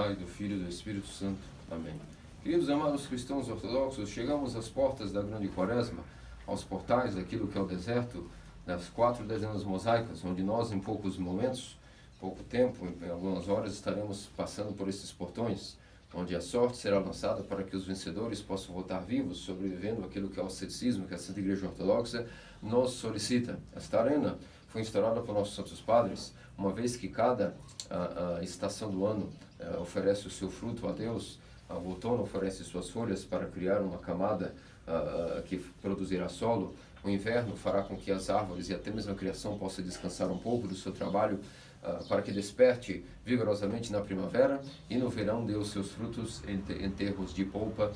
Pai, do Filho e do Espírito Santo. Amém. Queridos amados cristãos ortodoxos, chegamos às portas da grande quaresma, aos portais daquilo que é o deserto, das 4 dezenas mosaicas, onde nós em poucos momentos, pouco tempo, em algumas horas, estaremos passando por esses portões, onde a sorte será lançada para que os vencedores possam voltar vivos, sobrevivendo aquilo que é o asceticismo que a Santa Igreja Ortodoxa nos solicita. Esta arena foi instaurada por nossos santos padres, uma vez que cada estação do ano oferece o seu fruto a Deus. O outono oferece suas folhas para criar uma camada que produzirá solo. O inverno fará com que as árvores e até mesmo a criação possa descansar um pouco do seu trabalho, para que desperte vigorosamente na primavera, e no verão dê os seus frutos em termos de polpa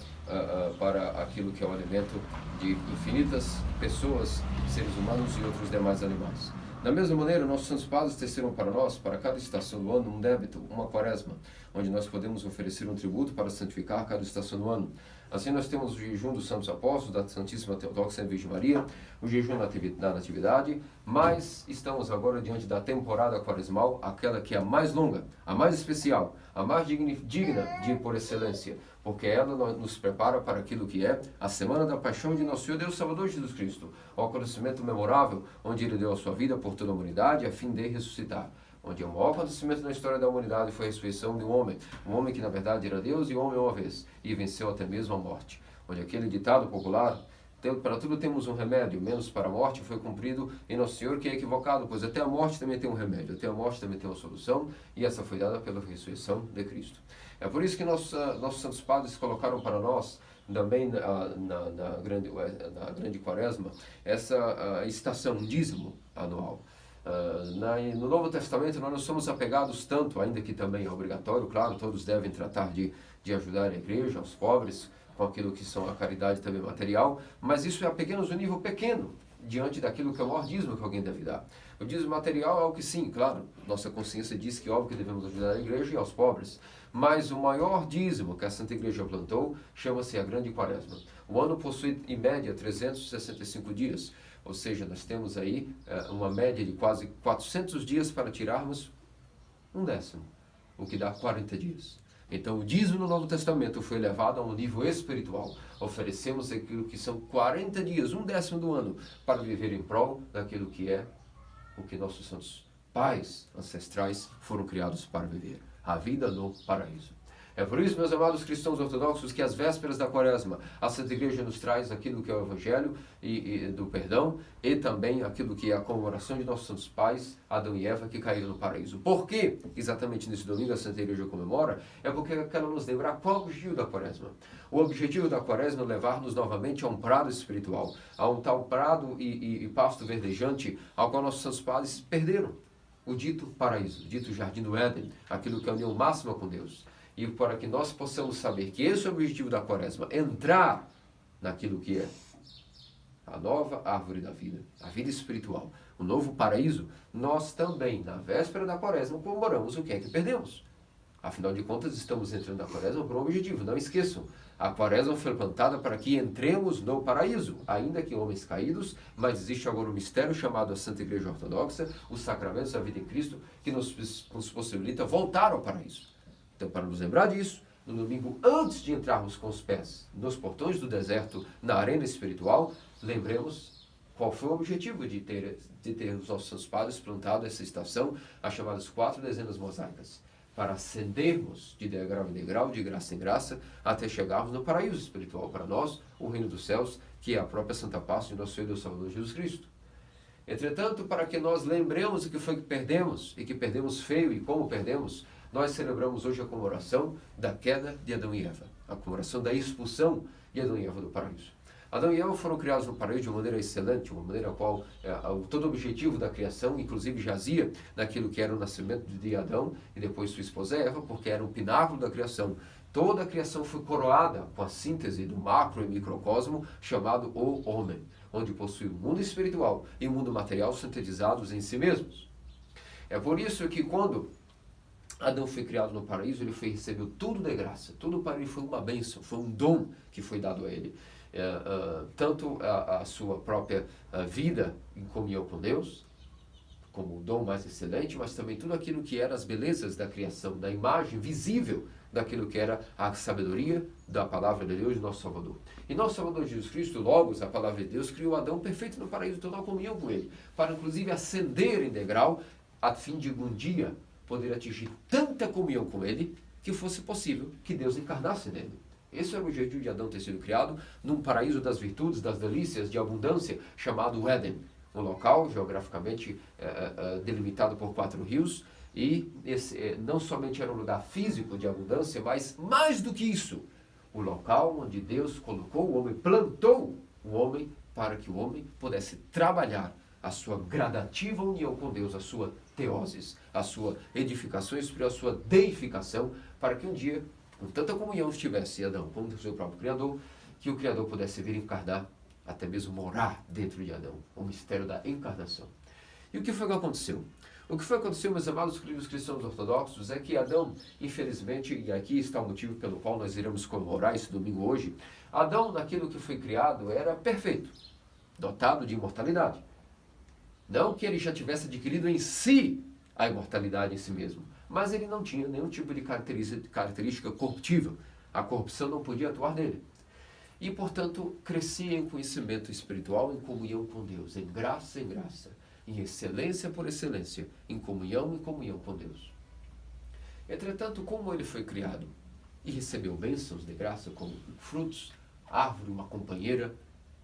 para aquilo que é o alimento de infinitas pessoas, seres humanos e outros demais animais. Da mesma maneira, nossos santos padres teceram para nós, para cada estação do ano, um débito, uma quaresma, onde nós podemos oferecer um tributo para santificar cada estação do ano. Assim nós temos o jejum dos santos apóstolos, da Santíssima Teodóxia Virgem Maria, o jejum da Natividade, mas estamos agora diante da temporada quaresmal, aquela que é a mais longa, a mais especial, a mais digna de por excelência, porque ela nos prepara para aquilo que é a Semana da Paixão de Nosso Senhor Deus Salvador Jesus Cristo, o acontecimento memorável, onde Ele deu a sua vida por toda a humanidade, a fim de ressuscitar. Onde o maior acontecimento na história da humanidade foi a ressurreição de um homem que na verdade era Deus e homem uma vez, e venceu até mesmo a morte. Onde aquele ditado popular, para tudo temos um remédio, menos para a morte, foi cumprido em Nosso Senhor, que é equivocado, pois até a morte também tem um remédio, até a morte também tem uma solução, e essa foi dada pela ressurreição de Cristo. É por isso que nossos santos padres colocaram para nós, também na grande quaresma, essa estação, dízimo anual. No Novo Testamento nós não somos apegados tanto, ainda que também é obrigatório, claro, todos devem tratar de ajudar a igreja, aos pobres, com aquilo que são a caridade também material, mas isso é apenas um nível pequeno, diante daquilo que é o maior dízimo que alguém deve dar. O dízimo material é algo que sim, claro, nossa consciência diz que é óbvio que devemos ajudar a igreja e aos pobres, mas o maior dízimo que a Santa Igreja plantou chama-se a Grande Quaresma. O ano possui em média 365 dias, ou seja, nós temos aí uma média de quase 400 dias para tirarmos um décimo, o que dá 40 dias. Então o dízimo no Novo Testamento foi elevado a um nível espiritual. Oferecemos aquilo que são 40 dias, um décimo do ano, para viver em prol daquilo que é o que nossos santos pais ancestrais foram criados para viver, a vida no paraíso. É por isso, meus amados cristãos ortodoxos, que às vésperas da quaresma, a Santa Igreja nos traz aquilo que é o Evangelho e do perdão, e também aquilo que é a comemoração de nossos santos pais, Adão e Eva, que caíram no paraíso. Por que exatamente nesse domingo a Santa Igreja comemora? É porque ela nos lembra qual é o objetivo da quaresma. O objetivo da quaresma é levar-nos novamente a um prado espiritual, a um tal prado e pasto verdejante, ao qual nossos santos pais perderam. O dito paraíso, o dito jardim do Éden, aquilo que é a união máxima com Deus. E para que nós possamos saber que esse é o objetivo da quaresma, entrar naquilo que é a nova árvore da vida, a vida espiritual, o novo paraíso, nós também, na véspera da quaresma, comemoramos o que é que perdemos. Afinal de contas, estamos entrando na quaresma por um objetivo, não esqueçam. A quaresma foi plantada para que entremos no paraíso, ainda que homens caídos, mas existe agora um mistério chamado a Santa Igreja Ortodoxa, os sacramentos da vida em Cristo, que nos possibilita voltar ao paraíso. Então, para nos lembrar disso, no domingo, antes de entrarmos com os pés nos portões do deserto, na arena espiritual, lembremos qual foi o objetivo de ter os nossos santos padres plantado essa estação, as chamadas 4 dezenas mosaicas, para ascendermos de degrau em degrau, de graça em graça, até chegarmos no paraíso espiritual, para nós, o reino dos céus, que é a própria Santa Paz de nosso Senhor Deus Salvador Jesus Cristo. Entretanto, para que nós lembremos o que foi que perdemos, e que perdemos feio e como perdemos, nós celebramos hoje a comemoração da queda de Adão e Eva, a comemoração da expulsão de Adão e Eva do paraíso. Adão e Eva foram criados no paraíso de uma maneira excelente, uma maneira a qual todo o objetivo da criação, inclusive, jazia naquilo que era o nascimento de Adão e depois sua esposa Eva, porque era um pináculo da criação. Toda a criação foi coroada com a síntese do macro e microcosmo chamado o homem, onde possui o mundo espiritual e o mundo material sintetizados em si mesmos. É por isso que quando Adão foi criado no paraíso, ele recebeu tudo de graça, tudo para ele foi uma bênção, foi um dom que foi dado a ele. Tanto a sua própria vida em comunhão com Deus, como o dom mais excelente, mas também tudo aquilo que era as belezas da criação, da imagem visível daquilo que era a sabedoria da palavra de Deus, nosso Salvador. E nosso Salvador Jesus Cristo, Logos, a palavra de Deus, criou Adão perfeito no paraíso, total comunhão com ele, para inclusive ascender em degrau, a fim de um dia poder atingir tanta comunhão com ele, que fosse possível que Deus encarnasse nele. Esse era o jeito de Adão ter sido criado, num paraíso das virtudes, das delícias, de abundância, chamado Éden. Um local geograficamente delimitado por 4 rios, e esse não somente era um lugar físico de abundância, mas mais do que isso, o local onde Deus colocou o homem, plantou o homem, para que o homem pudesse trabalhar a sua gradativa união com Deus, a sua teoses, a sua edificação espiritual, a sua deificação, para que um dia, com tanta comunhão estivesse Adão com o seu próprio Criador, que o Criador pudesse vir encarnar, até mesmo morar dentro de Adão, o mistério da encarnação. E o que foi que aconteceu? O que foi que aconteceu, meus amados queridos cristãos ortodoxos, é que Adão, infelizmente, e aqui está o motivo pelo qual nós iremos comemorar esse domingo hoje, Adão, naquilo que foi criado, era perfeito, dotado de imortalidade. Não que ele já tivesse adquirido em si a imortalidade em si mesmo, mas ele não tinha nenhum tipo de característica corruptível. A corrupção não podia atuar nele. E, portanto, crescia em conhecimento espiritual, em comunhão com Deus, em graça, em excelência por excelência, em comunhão com Deus. Entretanto, como ele foi criado e recebeu bênçãos de graça, como frutos, árvore, uma companheira,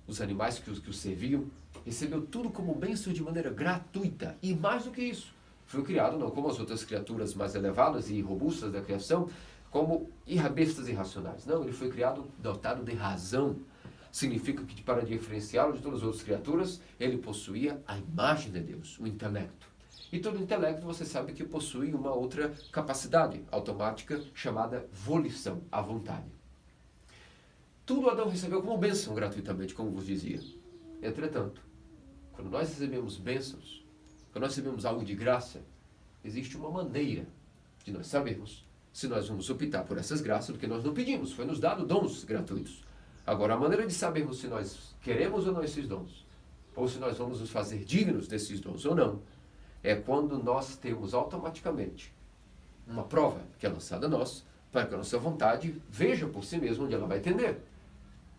os animais que o serviam, recebeu tudo como bênção de maneira gratuita. E mais do que isso, foi criado não como as outras criaturas mais elevadas e robustas da criação, como bestas irracionais. Não, ele foi criado dotado de razão. Significa que, para diferenciá-lo de todas as outras criaturas, ele possuía a imagem de Deus, o intelecto. E todo intelecto, você sabe que possui uma outra capacidade automática chamada volição, a vontade. Tudo Adão recebeu como bênção gratuitamente, como vos dizia. Entretanto, quando nós recebemos bênçãos, quando nós recebemos algo de graça, existe uma maneira de nós sabermos se nós vamos optar por essas graças, porque nós não pedimos, foi nos dado dons gratuitos. Agora, a maneira de sabermos se nós queremos ou não esses dons, ou se nós vamos nos fazer dignos desses dons ou não, é quando nós temos automaticamente uma prova que é lançada a nós, para que a nossa vontade veja por si mesma onde ela vai tender,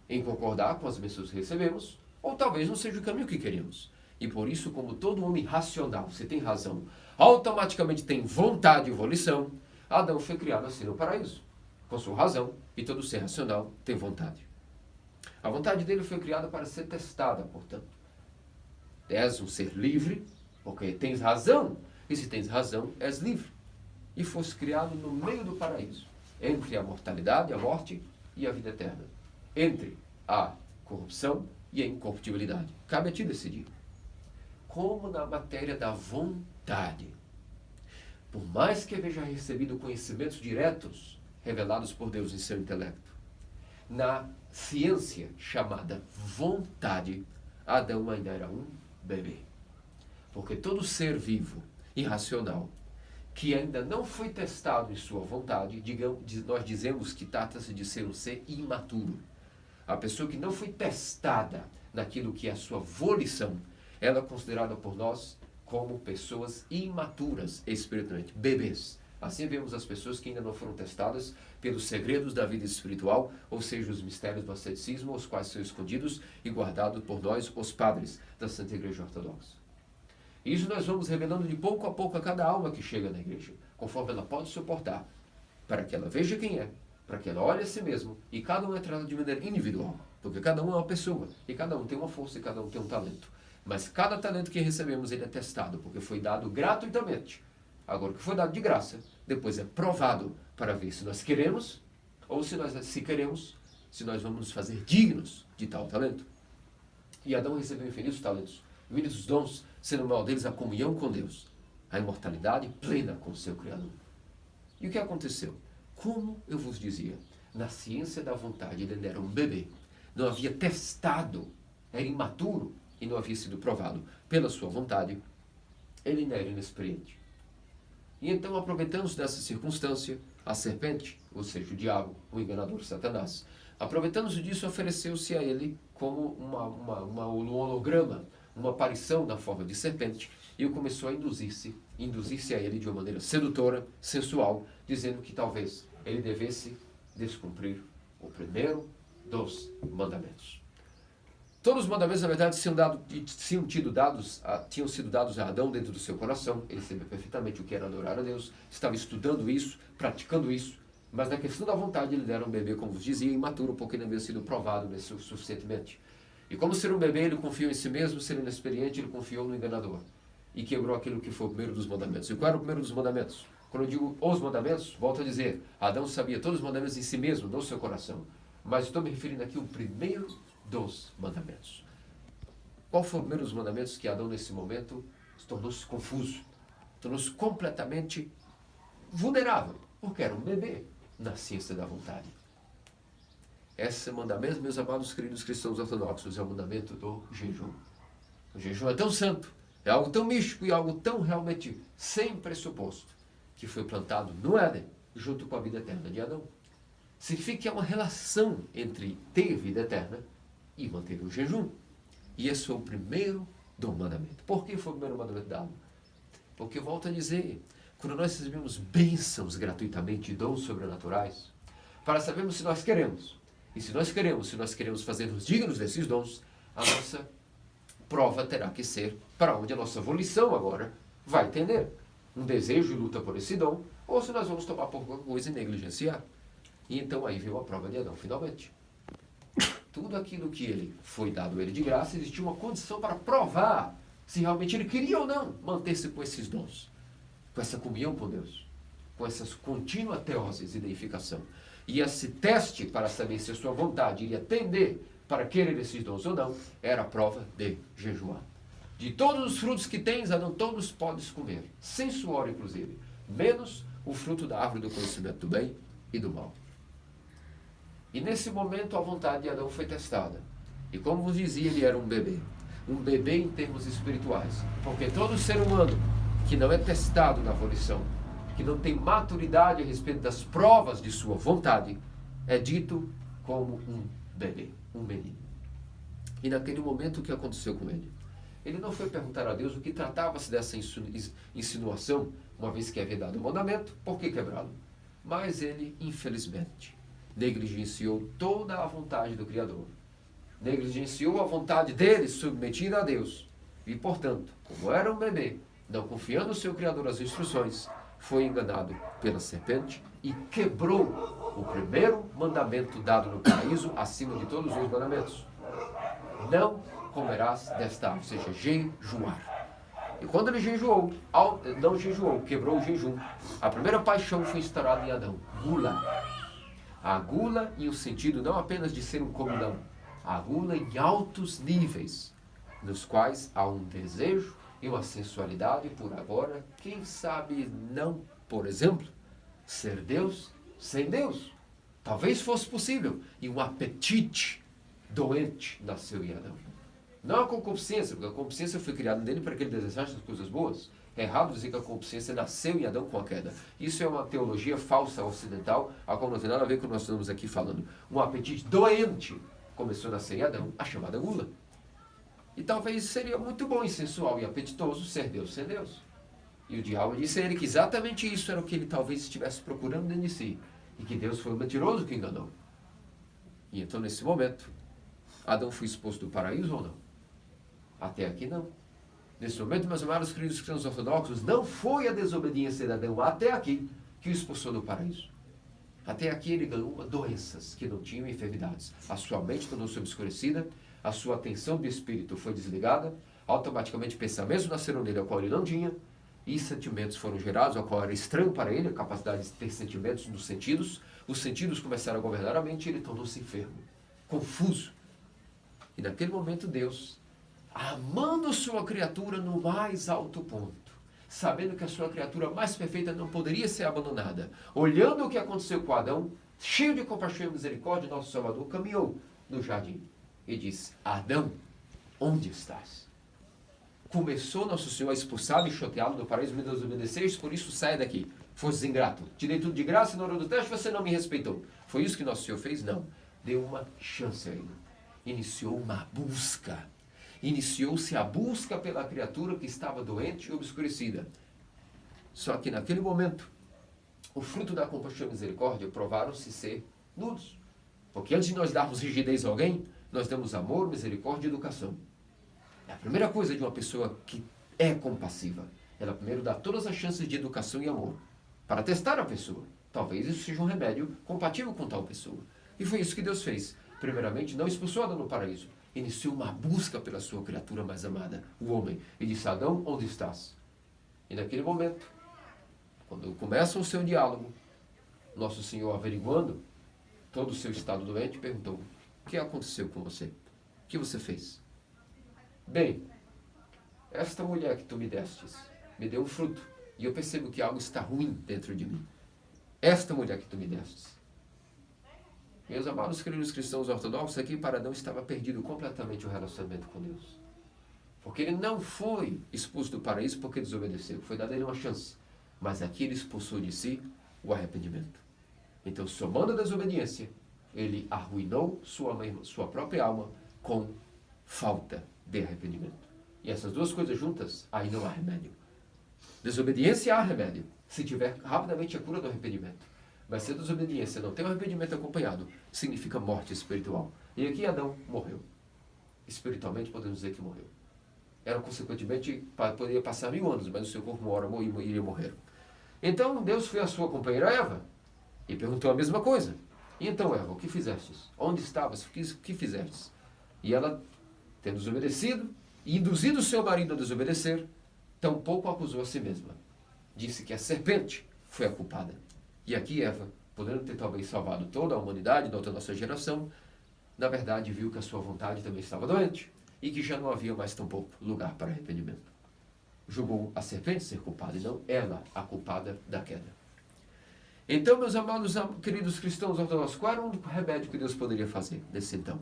em concordar com as bênçãos que recebemos, ou talvez não seja o caminho que queremos. E por isso, como todo homem racional, se tem razão, automaticamente tem vontade e volição, Adão foi criado assim no paraíso, com sua razão, e todo ser racional tem vontade. A vontade dele foi criada para ser testada, portanto. És um ser livre, porque tens razão, e se tens razão, és livre. E fosse criado no meio do paraíso, entre a mortalidade, a morte e a vida eterna, entre a corrupção e a incorruptibilidade. Cabe a ti decidir. Como na matéria da vontade, por mais que haja recebido conhecimentos diretos revelados por Deus em seu intelecto, na ciência chamada vontade, Adão ainda era um bebê. Porque todo ser vivo e racional que ainda não foi testado em sua vontade, nós dizemos que trata-se de ser um ser imaturo. A pessoa que não foi testada naquilo que é a sua volição, ela é considerada por nós como pessoas imaturas espiritualmente, bebês. Assim vemos as pessoas que ainda não foram testadas pelos segredos da vida espiritual, ou seja, os mistérios do asceticismo, os quais são escondidos e guardados por nós, os padres da Santa Igreja Ortodoxa. Isso nós vamos revelando de pouco a pouco a cada alma que chega na igreja, conforme ela pode suportar, para que ela veja quem é, para que ela olhe a si mesmo, e cada um é tratado de maneira individual, porque cada um é uma pessoa, e cada um tem uma força, e cada um tem um talento. Mas cada talento que recebemos, ele é testado, porque foi dado gratuitamente. Agora, o que foi dado de graça, depois é provado para ver se nós queremos, ou se queremos, se nós vamos nos fazer dignos de tal talento. E Adão recebeu infinitos talentos, infinitos dons, sendo o maior deles a comunhão com Deus, a imortalidade plena com o seu Criador. E o que aconteceu? Como eu vos dizia, na ciência da vontade ele ainda era um bebê, não havia testado, era imaturo e não havia sido provado pela sua vontade, ele ainda era inexperiente. E então, aproveitando-se dessa circunstância, a serpente, ou seja, o diabo, o enganador Satanás, aproveitando-se disso, ofereceu-se a ele como um holograma, uma aparição na forma de serpente, e começou a induzir-se a ele de uma maneira sedutora, sensual, dizendo que talvez, ele devesse descumprir o primeiro dos mandamentos. Todos os mandamentos, na verdade, tinham sido dados a Adão dentro do seu coração. Ele sabia perfeitamente o que era adorar a Deus, estava estudando isso, praticando isso, mas na questão da vontade ele era um bebê, como vos dizia, imaturo, porque não havia sido provado suficientemente. E como ser um bebê, ele confiou em si mesmo, ser inexperiente, ele confiou no enganador. E quebrou aquilo que foi o primeiro dos mandamentos. E qual era o primeiro dos mandamentos? Quando eu digo os mandamentos, volto a dizer, Adão sabia todos os mandamentos em si mesmo, no seu coração. Mas estou me referindo aqui ao primeiro dos mandamentos. Qual foi o primeiro dos mandamentos que Adão, nesse momento, tornou-se confuso? Tornou-se completamente vulnerável, porque era um bebê na ciência da vontade. Esse mandamento, meus amados queridos cristãos ortodoxos, é o mandamento do jejum. O jejum é tão santo, é algo tão místico e algo tão realmente sem pressuposto, que foi plantado no Éden, junto com a vida eterna de Adão. Significa que há uma relação entre ter vida eterna e manter o jejum. E esse foi o primeiro do mandamento. Por que foi o primeiro mandamento dado? Porque, volto a dizer, quando nós recebemos bênçãos gratuitamente, dons sobrenaturais, para sabermos se nós queremos. E se nós queremos fazer-nos dignos desses dons, a nossa prova terá que ser para onde a nossa volição agora vai tender. Um desejo e luta por esse dom, ou se nós vamos tomar por alguma coisa e negligenciar. E então aí veio a prova de Adão, finalmente. Tudo aquilo que ele foi dado a ele de graça, existia uma condição para provar se realmente ele queria ou não manter-se com esses dons, com essa comunhão com Deus, com essa contínua teoses e deificação. E esse teste para saber se a sua vontade iria tender para querer esses dons ou não, era a prova de jejuar. De todos os frutos que tens, Adão, todos podes comer, sem suor inclusive, menos o fruto da árvore do conhecimento do bem e do mal. E nesse momento a vontade de Adão foi testada. E como vos dizia, ele era um bebê. Um bebê em termos espirituais. Porque todo ser humano que não é testado na volição, que não tem maturidade a respeito das provas de sua vontade, é dito como um bebê, um menino. E naquele momento o que aconteceu com ele? Ele não foi perguntar a Deus o que tratava-se dessa insinuação, uma vez que havia dado o mandamento, por que quebrá-lo? Mas ele, infelizmente, negligenciou toda a vontade do Criador. Negligenciou a vontade dele submetida a Deus. E, portanto, como era um bebê, não confiando no seu Criador as instruções, foi enganado pela serpente e quebrou o primeiro mandamento dado no paraíso acima de todos os mandamentos. Não comerás desta árvore, ou seja, jejuar. E quando ele jejuou, não jejuou, quebrou o jejum, a primeira paixão foi instaurada em Adão, gula. A gula em um sentido não apenas de ser um comilão, a gula em altos níveis, nos quais há um desejo e uma sensualidade por agora, quem sabe não, por exemplo, ser Deus sem Deus. Talvez fosse possível. E um apetite doente nasceu em Adão. Não a concupiscência, porque a concupiscência foi criada nele para que ele desejasse as coisas boas. É errado dizer que a concupiscência nasceu em Adão com a queda. Isso é uma teologia falsa ocidental, a qual não tem nada a ver com o que nós estamos aqui falando. Um apetite doente começou a nascer em Adão, a chamada gula. E talvez seria muito bom e sensual e apetitoso ser Deus sem Deus. E o diabo disse a ele que exatamente isso era o que ele talvez estivesse procurando dentro de si. E que Deus foi o mentiroso que enganou. E então, nesse momento, Adão foi expulso do paraíso ou não? Até aqui não. Nesse momento, meus amados queridos cristãos ortodoxos, não foi a desobediência de Adão até aqui que o expulsou do paraíso. Até aqui ele ganhou doenças que não tinham enfermidades. A sua mente tornou-se obscurecida, a sua atenção do espírito foi desligada, automaticamente pensamentos nasceram nele, ao qual ele não tinha, e sentimentos foram gerados, ao qual era estranho para ele, a capacidade de ter sentimentos nos sentidos. Os sentidos começaram a governar a mente e ele tornou-se enfermo, confuso. E naquele momento Deus, amando sua criatura no mais alto ponto, sabendo que a sua criatura mais perfeita não poderia ser abandonada, olhando o que aconteceu com Adão, cheio de compaixão e misericórdia, nosso Salvador caminhou no jardim e disse: Adão, onde estás? Começou nosso Senhor a expulsá-lo e choteá-lo do paraíso, me desobedeceis, por isso saia daqui. Fosse ingrato. Te dei tudo de graça e na hora do teste você não me respeitou. Foi isso que nosso Senhor fez? Não. Deu uma chance a ele. Iniciou uma busca. Iniciou-se a busca pela criatura que estava doente e obscurecida. Só que naquele momento, o fruto da compaixão e misericórdia provaram-se ser nulos. Porque antes de nós darmos rigidez a alguém, nós damos amor, misericórdia e educação. É a primeira coisa de uma pessoa que é compassiva. Ela primeiro dá todas as chances de educação e amor para testar a pessoa. Talvez isso seja um remédio compatível com tal pessoa. E foi isso que Deus fez. Primeiramente, não expulsou Adão no paraíso. Iniciou uma busca pela sua criatura mais amada, o homem. E disse: Adão, onde estás? E naquele momento, quando começa o seu diálogo, nosso Senhor, averiguando todo o seu estado doente, perguntou: o que aconteceu com você? O que você fez? Bem, esta mulher que tu me destes me deu um fruto, e eu percebo que algo está ruim dentro de mim. Esta mulher que tu me destes. Meus amados queridos cristãos ortodoxos, aqui para Adão estava perdido completamente o relacionamento com Deus. Porque ele não foi expulso do paraíso porque desobedeceu. Foi dado a ele uma chance. Mas aqui ele expulsou de si o arrependimento. Então, somando a desobediência, ele arruinou sua própria alma com falta de arrependimento. E essas duas coisas juntas, aí não há remédio. Desobediência há remédio, se tiver rapidamente a cura do arrependimento. Mas se a desobediência não tem um arrependimento acompanhado, significa morte espiritual. E aqui Adão morreu. Espiritualmente podemos dizer que morreu. Era, consequentemente, poderia passar 1000 anos, mas o seu corpo uma hora iria morrer. Então Deus foi à sua companheira Eva e perguntou a mesma coisa. E então, Eva, o que fizestes? Onde estavas? O que fizestes? E ela, tendo desobedecido e induzido o seu marido a desobedecer, tampouco acusou a si mesma. Disse que a serpente foi a culpada. E aqui Eva, podendo ter talvez salvado toda a humanidade, toda a nossa geração, na verdade viu que a sua vontade também estava doente e que já não havia mais tampouco lugar para arrependimento. Julgou a serpente ser culpada e não ela a culpada da queda. Então, meus amados, queridos cristãos ortodoxos, qual era o único remédio que Deus poderia fazer nesse então?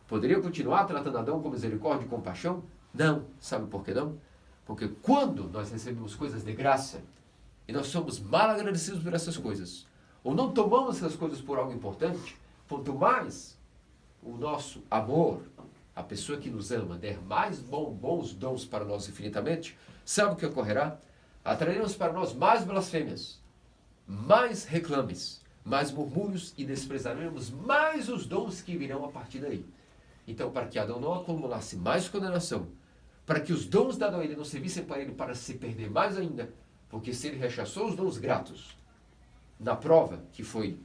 Poderia continuar tratando Adão com misericórdia e compaixão? Não. Sabe por que não? Porque quando nós recebemos coisas de graça, e nós somos mal agradecidos por essas coisas, ou não tomamos essas coisas por algo importante, quanto mais o nosso amor, a pessoa que nos ama, der mais bons dons para nós infinitamente, sabe o que ocorrerá? Atrairemos para nós mais blasfêmias, mais reclames, mais murmúrios e desprezaremos mais os dons que virão a partir daí. Então, para que Adão não acumulasse mais condenação, para que os dons dados a ele não servissem para ele para se perder mais ainda, porque se ele rechaçou os dons gratos na prova que foi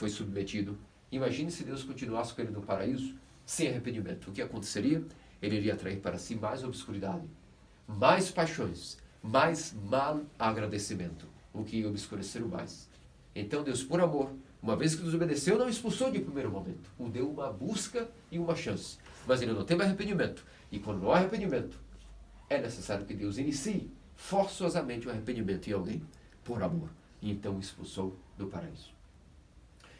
submetido, imagine se Deus continuasse com ele no paraíso sem arrependimento. O que aconteceria? Ele iria atrair para si mais obscuridade, mais paixões, mais mal agradecimento, o que ia obscurecer o mais. Então Deus, por amor, uma vez que desobedeceu, não expulsou de primeiro momento. O deu uma busca e uma chance. Mas ele não teve arrependimento. E quando não há arrependimento, é necessário que Deus inicie forçosamente o arrependimento em alguém, por amor. E então o expulsou do paraíso.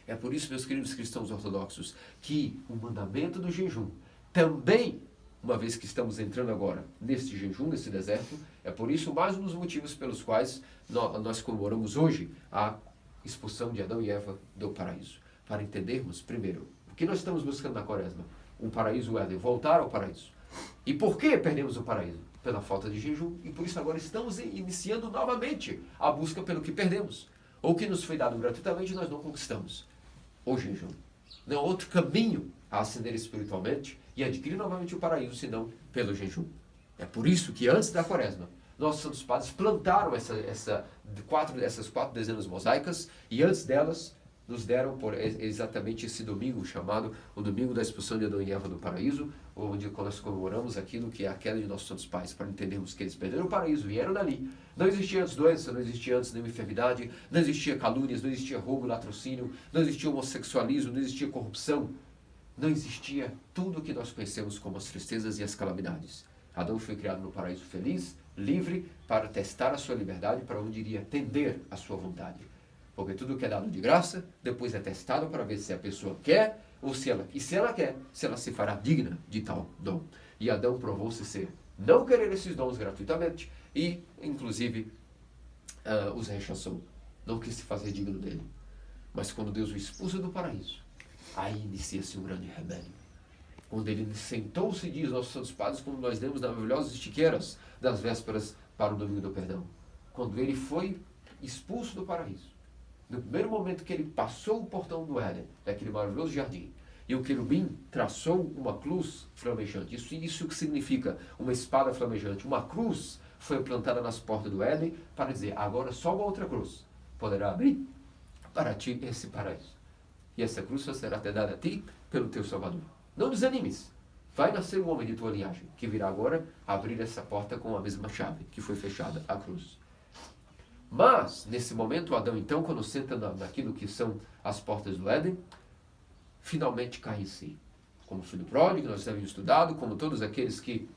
É por isso, meus queridos cristãos ortodoxos, que o mandamento do jejum também, uma vez que estamos entrando agora neste jejum, nesse deserto, é por isso mais um dos motivos pelos quais nós comemoramos hoje a expulsão de Adão e Eva do paraíso. Para entendermos, primeiro, o que nós estamos buscando na quaresma? O paraíso, o Éden, voltar ao paraíso. E por que perdemos o paraíso? Pela falta de jejum. E por isso agora estamos iniciando novamente a busca pelo que perdemos. Ou que nos foi dado gratuitamente e nós não conquistamos. O jejum. Não há outro caminho a ascender espiritualmente e adquirir novamente o paraíso, senão pelo jejum. É por isso que antes da quaresma, nossos santos padres plantaram essas 4 dezenas mosaicas e antes delas nos deram por exatamente esse domingo chamado o domingo da expulsão de Adão e Eva do paraíso, onde nós comemoramos aquilo que é a queda de nossos santos pais, para entendermos que eles perderam o paraíso, vieram dali. Não existia antes doença, não existia antes nenhuma enfermidade, não existia calúnias, não existia roubo, latrocínio, não existia homossexualismo, não existia corrupção, não existia tudo o que nós conhecemos como as tristezas e as calamidades. Adão foi criado no paraíso feliz, livre, para testar a sua liberdade, para onde iria tender a sua vontade. Porque tudo que é dado de graça, depois é testado para ver se a pessoa quer, ou se ela quer, se ela se fará digna de tal dom. E Adão provou-se ser não querer esses dons gratuitamente e, inclusive, os rechaçou. Não quis se fazer digno dele. Mas quando Deus o expulsa do paraíso, aí inicia-se um grande remédio. Quando ele sentou-se, diz nossos santos padres, como nós lemos nas maravilhosas estiqueiras das vésperas para o domingo do perdão. Quando ele foi expulso do paraíso, no primeiro momento que ele passou o portão do Éden, daquele maravilhoso jardim, e o querubim traçou uma cruz flamejante. Isso que significa uma espada flamejante. Uma cruz foi plantada nas portas do Éden para dizer, agora só uma outra cruz poderá abrir para ti esse paraíso. E essa cruz será até dada a ti pelo teu Salvador. Não desanimes. Vai nascer um homem de tua linhagem, que virá agora abrir essa porta com a mesma chave que foi fechada a cruz. Mas, nesse momento, Adão, então, quando senta naquilo que são as portas do Éden, finalmente cai em si. Como o filho pródigo, nós havíamos estudado, como todos aqueles que,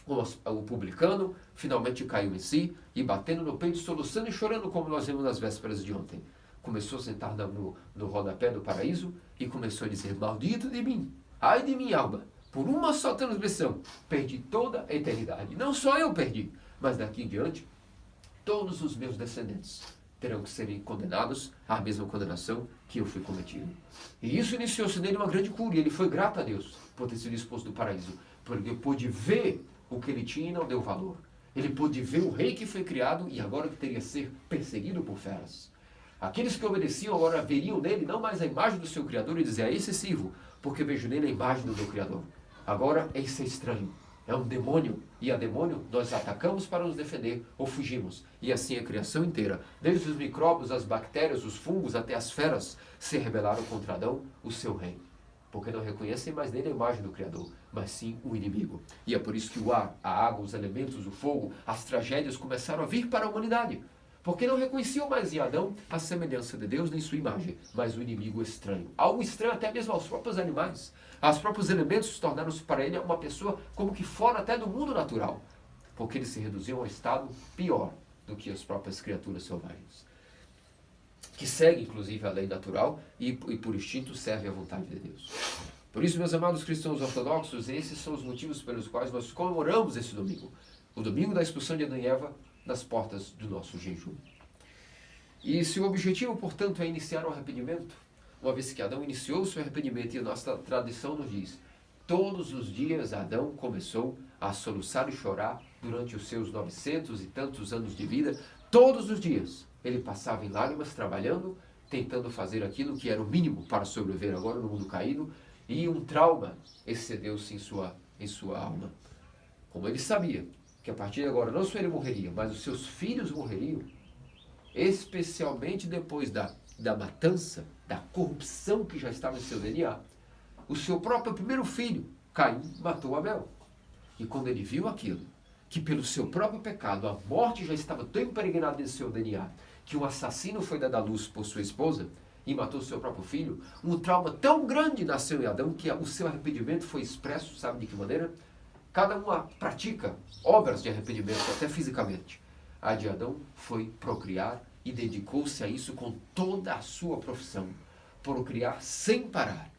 como o publicano, finalmente caiu em si, e batendo no peito, soluçando e chorando, como nós vimos nas vésperas de ontem. Começou a sentar no rodapé do paraíso e começou a dizer, maldito de mim, ai de minha alma, por uma só transgressão, perdi toda a eternidade. Não só eu perdi, mas daqui em diante, todos os meus descendentes terão que serem condenados à mesma condenação que eu fui cometido. E isso iniciou-se nele uma grande cura, e ele foi grato a Deus por ter sido expulso do paraíso, porque ele pôde ver o que ele tinha e não deu valor. Ele pôde ver o rei que foi criado e agora que teria que ser perseguido por feras. Aqueles que obedeciam agora veriam nele não mais a imagem do seu Criador e diziam, é excessivo, porque vejo nele a imagem do meu Criador. Agora, isso é estranho. É um demônio. E a demônio nós atacamos para nos defender ou fugimos. E assim a criação inteira, desde os micróbios, as bactérias, os fungos, até as feras, se rebelaram contra Adão, o seu rei. Porque não reconhecem mais nele a imagem do Criador, mas sim o inimigo. E é por isso que o ar, a água, os elementos, o fogo, as tragédias começaram a vir para a humanidade. Porque não reconheciam mais em Adão a semelhança de Deus nem sua imagem, mas o inimigo estranho. Algo estranho até mesmo aos próprios animais. Os próprios elementos tornaram-se para ele uma pessoa como que fora até do mundo natural. Porque eles se reduziam a um estado pior do que as próprias criaturas selvagens. Que segue inclusive a lei natural e por instinto serve à vontade de Deus. Por isso, meus amados cristãos ortodoxos, esses são os motivos pelos quais nós comemoramos esse domingo. O domingo da expulsão de Adão e Eva nas portas do nosso jejum. E se o objetivo, portanto, é iniciar o arrependimento, uma vez que Adão iniciou o seu arrependimento, e a nossa tradição nos diz, todos os dias Adão começou a soluçar e chorar durante os seus 900 e tantos anos de vida, todos os dias ele passava em lágrimas, trabalhando, tentando fazer aquilo que era o mínimo para sobreviver agora no mundo caído, e um trauma excedeu-se em sua alma. Como ele sabia que a partir de agora não só ele morreria, mas os seus filhos morreriam, especialmente depois da matança, da corrupção que já estava em seu DNA, o seu próprio primeiro filho, Caim, matou Abel. E quando ele viu aquilo, que pelo seu próprio pecado a morte já estava tão impregnada em seu DNA, que um assassino foi dado à luz por sua esposa e matou seu próprio filho, um trauma tão grande nasceu em Adão que o seu arrependimento foi expresso, sabe de que maneira? Cada um pratica obras de arrependimento, até fisicamente. A de Adão foi procriar e dedicou-se a isso com toda a sua profissão. Procriar sem parar,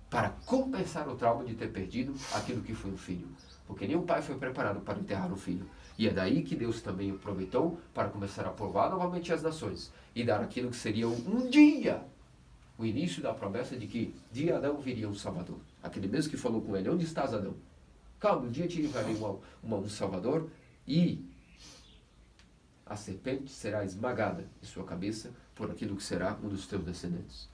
para compensar o trauma de ter perdido aquilo que foi um filho. Porque nenhum pai foi preparado para enterrar um filho. E é daí que Deus também aproveitou para começar a provar novamente as nações e dar aquilo que seria um dia, o início da promessa de que de Adão viria um Salvador. Aquele mesmo que falou com ele, onde estás, Adão? Calma, um dia te livrarei um Salvador e a serpente será esmagada em sua cabeça por aquilo que será um dos teus descendentes.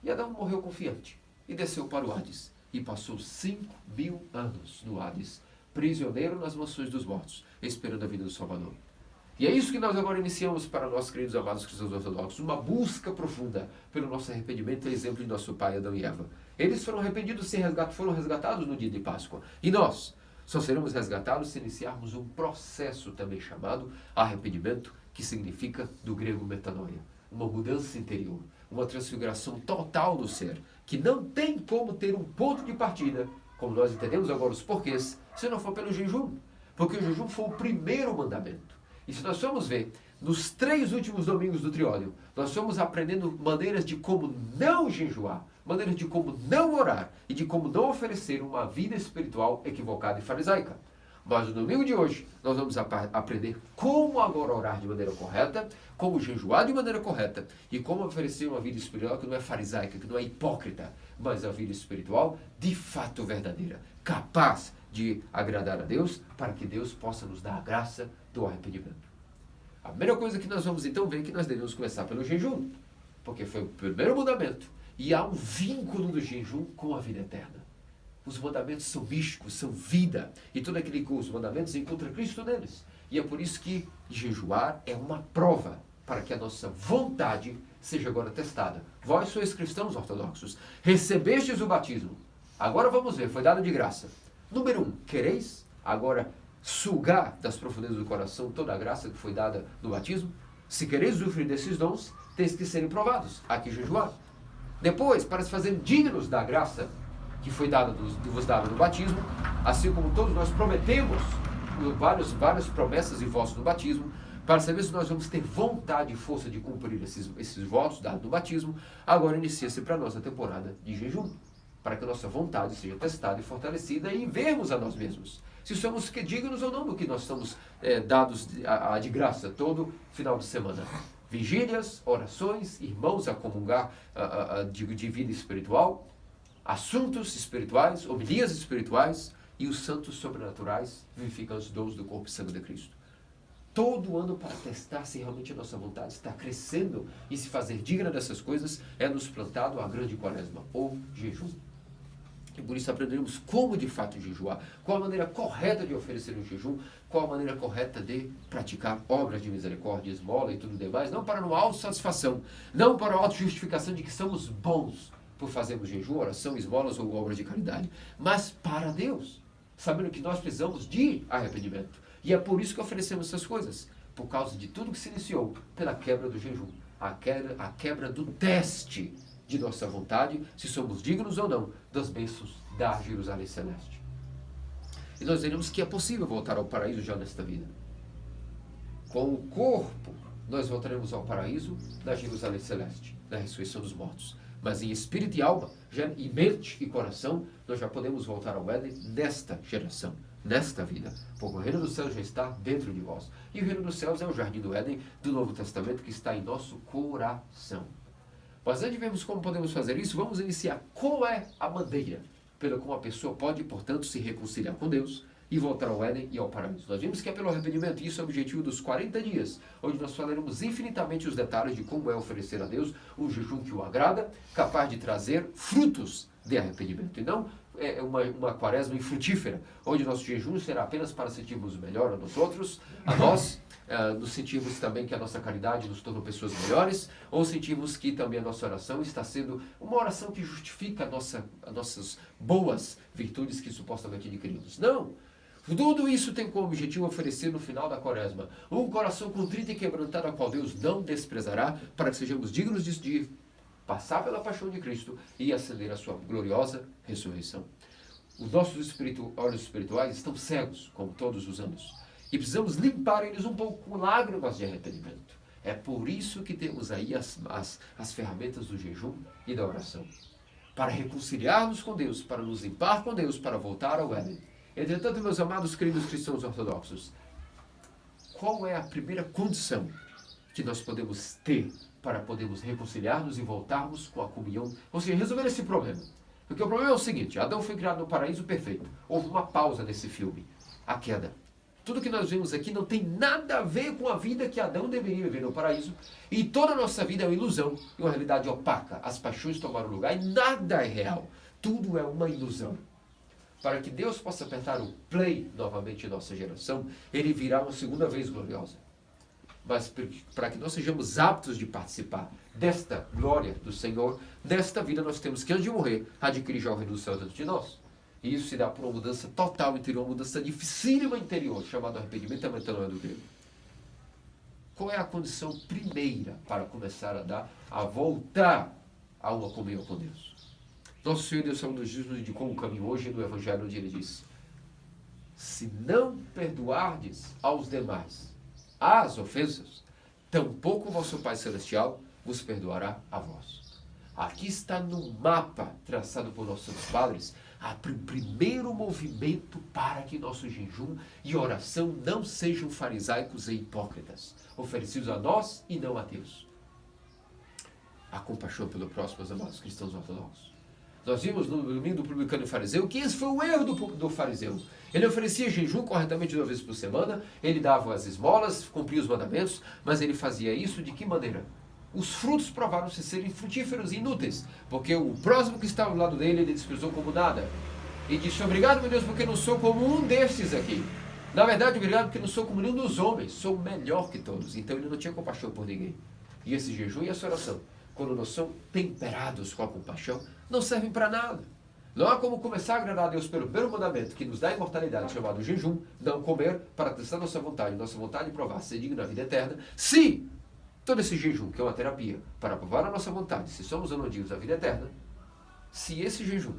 E Adão morreu confiante e desceu para o Hades e passou 5.000 anos no Hades, prisioneiro nas mansões dos mortos, esperando a vinda do Salvador. E é isso que nós agora iniciamos para nós, queridos amados cristãos ortodoxos, uma busca profunda pelo nosso arrependimento, exemplo de nosso pai Adão e Eva. Eles foram arrependidos, foram resgatados no dia de Páscoa. E nós só seremos resgatados se iniciarmos um processo também chamado arrependimento, que significa do grego metanoia, uma mudança interior, uma transfiguração total do ser, que não tem como ter um ponto de partida, como nós entendemos agora os porquês, se não for pelo jejum. Porque o jejum foi o primeiro mandamento. E se nós formos ver, nos 3 últimos domingos do Triódio, nós fomos aprendendo maneiras de como não jejuar, maneiras de como não orar e de como não oferecer uma vida espiritual equivocada e farisaica. Mas no domingo de hoje, nós vamos aprender como agora orar de maneira correta, como jejuar de maneira correta e como oferecer uma vida espiritual que não é farisaica, que não é hipócrita, mas a vida espiritual de fato verdadeira, capaz de agradar a Deus, para que Deus possa nos dar a graça do arrependimento. A primeira coisa que nós vamos então ver é que nós devemos começar pelo jejum, porque foi o primeiro mandamento. E há um vínculo do jejum com a vida eterna. Os mandamentos são místicos, são vida. E todo aquele que os mandamentos encontra Cristo neles. E é por isso que jejuar é uma prova para que a nossa vontade seja agora testada. Vós sois cristãos ortodoxos, recebestes o batismo. Agora vamos ver, foi dado de graça. Número 1, quereis agora sugar das profundezas do coração toda a graça que foi dada no batismo? Se quereis usufruir desses dons, tens que serem provados. Há que jejuar. Depois, para se fazer dignos da graça que foi vos dada no batismo, assim como todos nós prometemos várias promessas e votos no batismo, para saber se nós vamos ter vontade e força de cumprir esses votos dados no batismo, agora inicia-se para nós a temporada de jejum, para que a nossa vontade seja testada e fortalecida e vermos a nós mesmos se somos dignos ou não do que nós estamos dados de graça todo final de semana. Vigílias, orações, irmãos a comungar de vida espiritual, assuntos espirituais, homilias espirituais e os santos sobrenaturais vivificam os dons do corpo e sangue de Cristo. Todo ano para testar se realmente a nossa vontade está crescendo e se fazer digna dessas coisas é nos plantado a grande quaresma, ou jejum. E por isso aprenderemos como de fato jejuar, qual a maneira correta de oferecer um jejum, qual a maneira correta de praticar obras de misericórdia, esmola e tudo demais, não para uma autossatisfação, não para a autojustificação de que somos bons por fazermos jejum, oração, esmolas ou obras de caridade, mas para Deus, sabendo que nós precisamos de arrependimento. E é por isso que oferecemos essas coisas, por causa de tudo que se iniciou pela quebra do jejum, a quebra do teste de nossa vontade, se somos dignos ou não das bênçãos da Jerusalém Celeste. E nós veremos que é possível voltar ao paraíso já nesta vida. Com o corpo, nós voltaremos ao paraíso na Jerusalém Celeste, na ressurreição dos mortos. Mas em espírito e alma, e mente e coração, nós já podemos voltar ao Éden nesta geração, nesta vida. Porque o reino dos céus já está dentro de vós. E o reino dos céus é o jardim do Éden do Novo Testamento que está em nosso coração. Mas antes de vermos como podemos fazer isso, vamos iniciar qual é a maneira pela qual uma pessoa pode, portanto, se reconciliar com Deus e voltar ao Éden e ao paraíso. Nós vimos que é pelo arrependimento, e isso é o objetivo dos 40 dias, onde nós falaremos infinitamente os detalhes de como é oferecer a Deus um jejum que o agrada, capaz de trazer frutos de arrependimento, e não uma quaresma infrutífera, onde nosso jejum será apenas para sentirmos melhor a nós outros, a nós, nos sentirmos também que a nossa caridade nos tornou pessoas melhores, ou sentirmos que também a nossa oração está sendo uma oração que justifica as nossas boas virtudes que supostamente adquirimos. Não! Tudo isso tem como objetivo oferecer no final da quaresma um coração contrito e quebrantado, a qual Deus não desprezará, para que sejamos dignos de passar pela paixão de Cristo e ascender a sua gloriosa ressurreição. Os nossos olhos espirituais estão cegos, como todos os anos, e precisamos limpar eles um pouco com lágrimas de arrependimento. É por isso que temos aí as ferramentas do jejum e da oração, para reconciliarmos com Deus, para nos limpar com Deus, para voltar ao Éden. Entretanto, meus amados queridos cristãos ortodoxos, qual é a primeira condição que nós podemos ter para podermos reconciliar-nos e voltarmos com a comunhão, ou seja, resolver esse problema? Porque o problema é o seguinte: Adão foi criado no paraíso perfeito. Houve uma pausa nesse filme, a queda. Tudo que nós vemos aqui não tem nada a ver com a vida que Adão deveria viver no paraíso, e toda a nossa vida é uma ilusão e uma realidade opaca. As paixões tomaram lugar e nada é real. Tudo é uma ilusão. Para que Deus possa apertar o play novamente em nossa geração, Ele virá uma segunda vez gloriosa. Mas para que nós sejamos aptos de participar desta glória do Senhor, desta vida nós temos que, antes de morrer, adquirir já o reino dos céus dentro de nós. E isso se dá por uma mudança total interior, uma mudança dificílima interior, chamada arrependimento, a metanoia do grego. Qual é a condição primeira para começar a voltar a uma comunhão com Deus? Nosso Senhor Deus Salvador Jesus nos indicou um caminho hoje no Evangelho, onde Ele diz: se não perdoardes aos demais as ofensas, tampouco vosso Pai Celestial vos perdoará a vós. Aqui está no mapa traçado por nossos santos padres o primeiro movimento para que nosso jejum e oração não sejam farisaicos e hipócritas, oferecidos a nós e não a Deus. A compaixão pelo próximo, meus amados cristãos ortodoxos. Nós vimos no domingo do publicano e fariseu que esse foi o erro do fariseu. Ele oferecia jejum corretamente 2 vezes por semana, ele dava as esmolas, cumpria os mandamentos, mas ele fazia isso de que maneira? Os frutos provaram-se serem frutíferos e inúteis, porque o próximo que estava ao lado dele, ele desprezou como nada. E disse, obrigado, meu Deus, porque não sou como um destes aqui. Na verdade, obrigado porque não sou como nenhum dos homens, sou melhor que todos. Então ele não tinha compaixão por ninguém. E esse jejum e essa oração, quando não são temperados com a compaixão, não servem para nada. Não há como começar a agradar a Deus pelo primeiro mandamento, que nos dá a imortalidade, chamado jejum, não comer, para testar nossa vontade provar ser digno da vida eterna, se todo esse jejum, que é uma terapia, para provar a nossa vontade, se somos ou não dignos da vida eterna, se esse jejum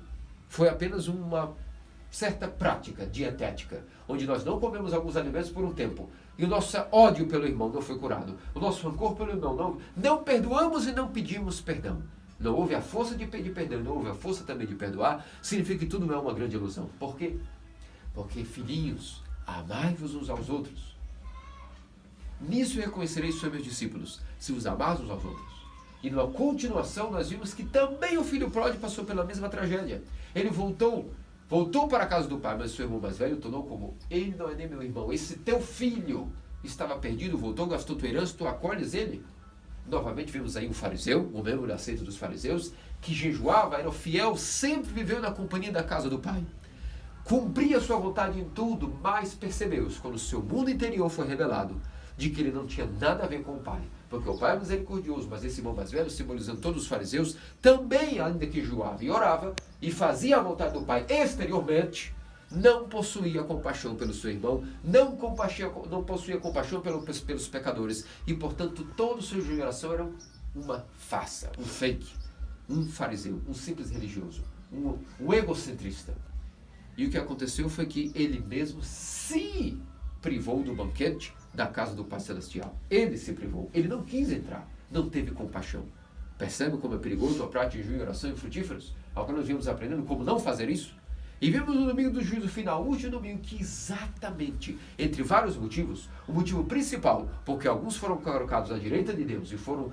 foi apenas uma certa prática dietética, onde nós não comemos alguns alimentos por um tempo, e o nosso ódio pelo irmão não foi curado, o nosso rancor pelo irmão não perdoamos e não pedimos perdão, não houve a força de pedir perdão, não houve a força também de perdoar, significa que tudo é uma grande ilusão. Por quê? Porque, filhinhos, amai-vos uns aos outros. Nisso reconhecereis os meus discípulos, se os amarmos uns aos outros. E na continuação nós vimos que também o filho pródigo passou pela mesma tragédia. Ele voltou para a casa do pai, mas seu irmão mais velho tornou como, ele não é nem meu irmão, esse teu filho estava perdido, voltou, gastou tua herança, tu acolhes ele. Novamente vimos aí um fariseu, um membro da seita dos fariseus, que jejuava, era fiel, sempre viveu na companhia da casa do pai. Cumpria sua vontade em tudo, mas percebeu-se, quando o seu mundo interior foi revelado, de que ele não tinha nada a ver com o pai. Porque o pai é misericordioso, mas esse irmão mais velho, simbolizando todos os fariseus, também, ainda que jejuava e orava, e fazia a vontade do pai exteriormente, não possuía compaixão pelo seu irmão, não possuía compaixão pelos pecadores, e portanto toda a sua geração era uma farsa, um fake, um fariseu, um simples religioso, um egocentrista. E o que aconteceu foi que ele mesmo se privou do banquete da casa do Pai Celestial. Ele se privou, ele não quis entrar, não teve compaixão. Percebe como é perigoso a prática de jejum e oração e frutíferos? Ao que nós vimos aprendendo como não fazer isso? E vimos no domingo do juízo final, o último domingo, que exatamente, entre vários motivos, o motivo principal, porque alguns foram colocados à direita de Deus e foram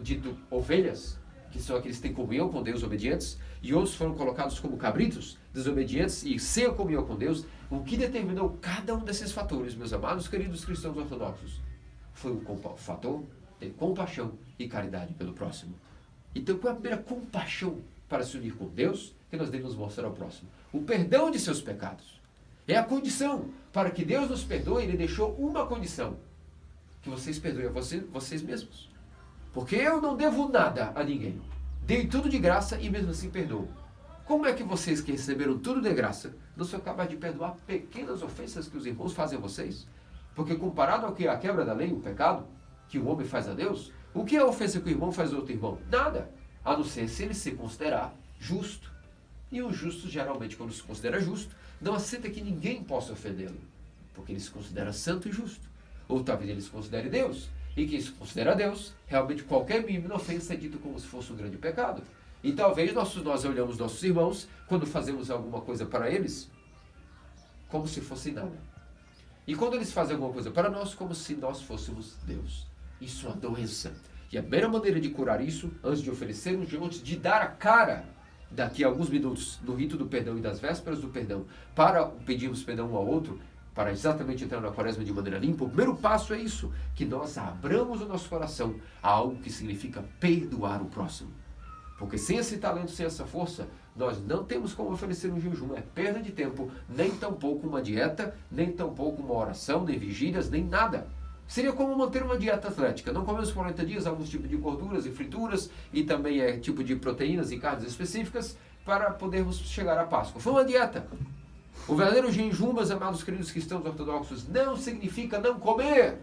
dito ovelhas, que são aqueles que têm comunhão com Deus, obedientes, e outros foram colocados como cabritos, desobedientes e sem a comunhão com Deus. O que determinou cada um desses fatores, meus amados queridos cristãos ortodoxos, foi o fator de compaixão e caridade pelo próximo. Então, qual é a primeira compaixão para se unir com Deus que nós devemos mostrar ao próximo? O perdão de seus pecados. É a condição para que Deus nos perdoe. Ele deixou uma condição, que vocês perdoem a vocês mesmos. Porque eu não devo nada a ninguém. Dei tudo de graça e mesmo assim perdoo. Como é que vocês que receberam tudo de graça não são capazes de perdoar pequenas ofensas que os irmãos fazem a vocês? Porque comparado ao que é a quebra da lei, o pecado, que o homem faz a Deus, o que é a ofensa que o irmão faz ao outro irmão? Nada. A não ser se ele se considerar justo. E o justo, geralmente, quando se considera justo, não aceita que ninguém possa ofendê-lo. Porque ele se considera santo e justo. Ou talvez ele se considere Deus. E quem se considera Deus, realmente qualquer mínima ofensa é dito como se fosse um grande pecado. E talvez nós olhamos nossos irmãos, quando fazemos alguma coisa para eles, como se fosse nada. E quando eles fazem alguma coisa para nós, como se nós fôssemos Deus. Isso é uma doença. E a primeira maneira de curar isso, antes de oferecer um jejum, antes de dar a cara, daqui a alguns minutos, no rito do perdão e das vésperas do perdão, para pedirmos perdão um ao outro, para exatamente entrar na quaresma de maneira limpa, o primeiro passo é isso, que nós abramos o nosso coração a algo que significa perdoar o próximo. Porque sem esse talento, sem essa força, nós não temos como oferecer um jejum. É perda de tempo, nem tampouco uma dieta, nem tampouco uma oração, nem vigílias, nem nada. Seria como manter uma dieta atlética. Não comemos por 40 dias alguns tipos de gorduras e frituras, e também tipo de proteínas e carnes específicas, para podermos chegar à Páscoa. Foi uma dieta. O verdadeiro jejum, meus amados queridos cristãos ortodoxos, não significa não comer.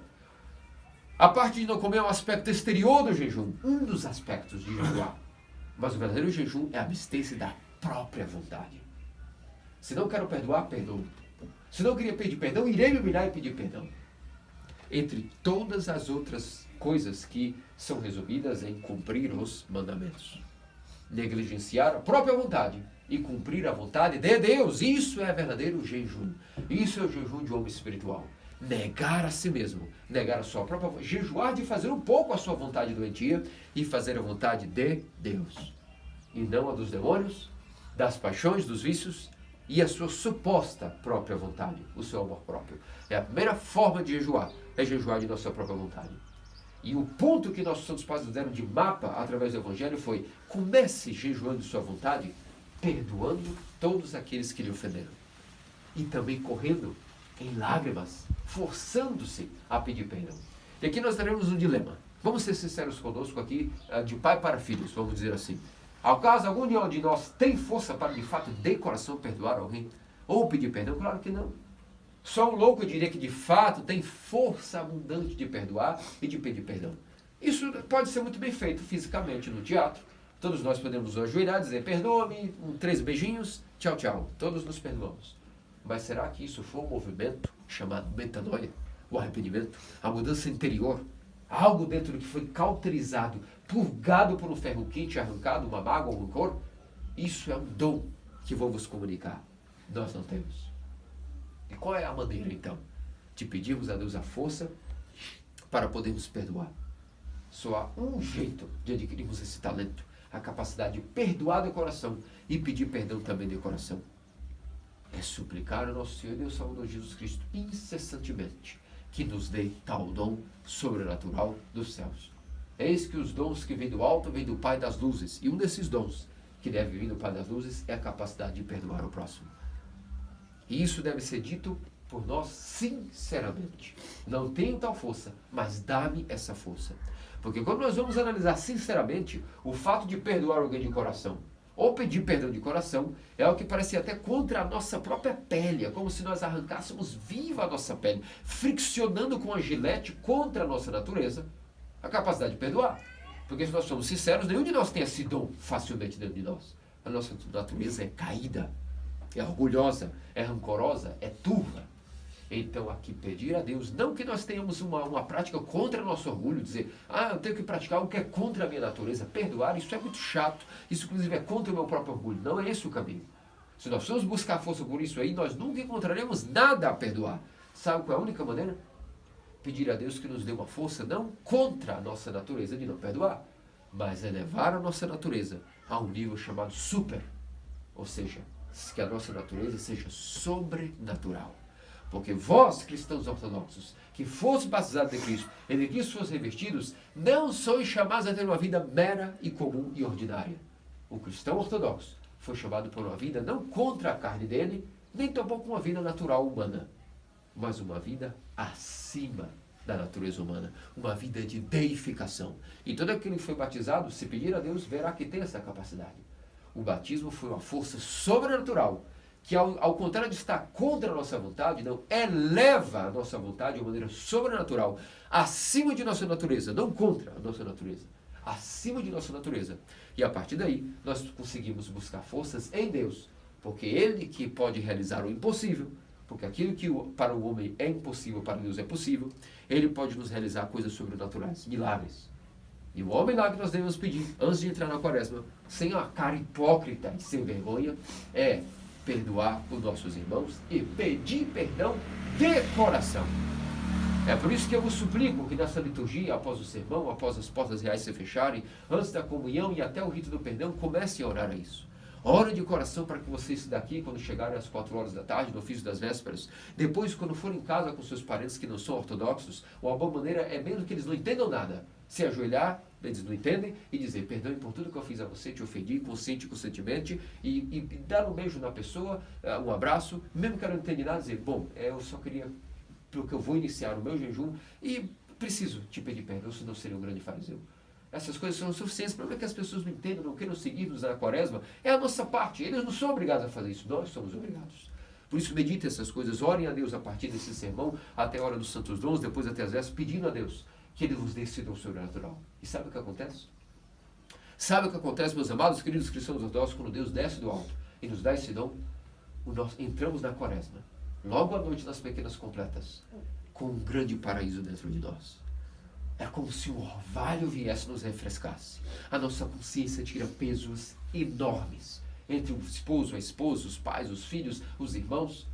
A parte de não comer é um aspecto exterior do jejum, um dos aspectos de jejuar. Mas o verdadeiro jejum é a abster-se da própria vontade. Se não quero perdoar, perdoo. Se não queria pedir perdão, irei me humilhar e pedir perdão. Entre todas as outras coisas que são resumidas em cumprir os mandamentos. Negligenciar a própria vontade e cumprir a vontade de Deus. Isso é verdadeiro jejum. Isso é o jejum de homem espiritual. Negar a si mesmo, negar a sua própria vontade, jejuar de fazer um pouco a sua vontade doentia e fazer a vontade de Deus. e não a dos demônios, das paixões, dos vícios e a sua suposta própria vontade, o seu amor próprio. É a primeira forma de jejuar, é jejuar de nossa própria vontade. E o ponto que nossos santos pais nos deram de mapa através do Evangelho foi: comece jejuando de sua vontade, perdoando todos aqueles que lhe ofenderam. E também correndo em lágrimas, forçando-se a pedir perdão. E aqui nós teremos um dilema. Vamos ser sinceros conosco aqui, de pai para filhos, vamos dizer assim. Ao caso, algum de nós tem força para, de fato, de coração perdoar alguém? Ou pedir perdão? Claro que não. Só um louco eu diria que, de fato, tem força abundante de perdoar e de pedir perdão. Isso pode ser muito bem feito fisicamente no teatro. Todos nós podemos nos ajoelhar, dizer: perdoa-me, 3 beijinhos, tchau, tchau. Todos nos perdoamos. Mas será que isso foi um movimento chamado metanoia, o arrependimento, a mudança interior? Algo dentro do que foi cauterizado, purgado por um ferro quente, arrancado, uma mágoa, um rancor? Isso é um dom que vou vos comunicar. Nós não temos. E qual é a maneira, então, de pedirmos a Deus a força para podermos perdoar? Só há um jeito de adquirirmos esse talento, a capacidade de perdoar de coração e pedir perdão também de coração. É suplicar ao nosso Senhor e Deus Salvador Jesus Cristo incessantemente que nos dê tal dom sobrenatural dos céus. Eis que os dons que vêm do alto vêm do Pai das luzes. E um desses dons que deve vir do Pai das luzes é a capacidade de perdoar o próximo. E isso deve ser dito por nós sinceramente. Não tenho tal força, mas dá-me essa força. Porque quando nós vamos analisar sinceramente, o fato de perdoar alguém de coração ou pedir perdão de coração é o que parece até contra a nossa própria pele. É como se nós arrancássemos viva a nossa pele, friccionando com a gilete contra a nossa natureza a capacidade de perdoar. Porque se nós somos sinceros, nenhum de nós tem esse dom facilmente dentro de nós. A nossa natureza é caída, é orgulhosa, é rancorosa, é turva. Então aqui pedir a Deus, não que nós tenhamos uma prática contra o nosso orgulho, dizer: eu tenho que praticar algo que é contra a minha natureza. Perdoar, isso é muito chato, isso inclusive é contra o meu próprio orgulho. Não é esse o caminho. Se nós formos buscar força por isso aí, nós nunca encontraremos nada a perdoar. Sabe qual é a única maneira? Pedir a Deus que nos dê uma força não contra a nossa natureza de não perdoar, mas elevar a nossa natureza a um nível chamado super. Ou seja, que a nossa natureza seja sobrenatural. Porque vós, cristãos ortodoxos, que fostes batizados de Cristo, e de Cristo foste revestidos, não sois chamados a ter uma vida mera e comum e ordinária. O cristão ortodoxo foi chamado por uma vida não contra a carne dele, nem tampouco uma vida natural humana, mas uma vida acima da natureza humana, uma vida de deificação. E todo aquele que foi batizado, se pedir a Deus, verá que tem essa capacidade. O batismo foi uma força sobrenatural, que ao contrário de estar contra a nossa vontade, não eleva a nossa vontade de uma maneira sobrenatural, acima de nossa natureza, não contra a nossa natureza, acima de nossa natureza. E a partir daí, nós conseguimos buscar forças em Deus, porque Ele que pode realizar o impossível, porque aquilo que para o homem é impossível, para Deus é possível, Ele pode nos realizar coisas sobrenaturais, milagres. E o maior milagre que nós devemos pedir, antes de entrar na quaresma, sem a cara hipócrita e sem vergonha, é perdoar os nossos irmãos e pedir perdão de coração. É por isso que eu vos suplico que nessa liturgia, após o sermão, após as portas reais se fecharem, antes da comunhão e até o rito do perdão, comecem a orar a isso. Ore de coração para que vocês daqui, quando chegarem às 4 horas da tarde, no ofício das vésperas, depois, quando forem em casa com seus parentes que não são ortodoxos, uma boa maneira é, mesmo que eles não entendam nada, se ajoelhar, eles não entendem, e dizer: perdoe por tudo que eu fiz a você, te ofendi, consciente e conscientemente, e dar um beijo na pessoa, um abraço, mesmo que ela não entenda nada, dizer: bom, eu só queria, porque eu vou iniciar o meu jejum, e preciso te pedir perdão, senão seria um grande fariseu. Essas coisas são suficientes para que as pessoas não entendam, não queiram seguir-nos na quaresma. É a nossa parte. Eles não são obrigados a fazer isso. Nós somos obrigados. Por isso, meditem essas coisas. Orem a Deus a partir desse sermão, até a hora dos santos dons, depois até as vésperas, pedindo a Deus que Ele vos dê esse dom sobrenatural. E sabe o que acontece? Sabe o que acontece, meus amados, queridos cristãos ortodoxos, quando Deus desce do alto e nos dá esse dom? Nós entramos na quaresma, logo à noite nas pequenas completas, com um grande paraíso dentro de nós. É como se um orvalho viesse nos refrescasse. A nossa consciência tira pesos enormes entre o esposo, a esposa, os pais, os filhos, os irmãos,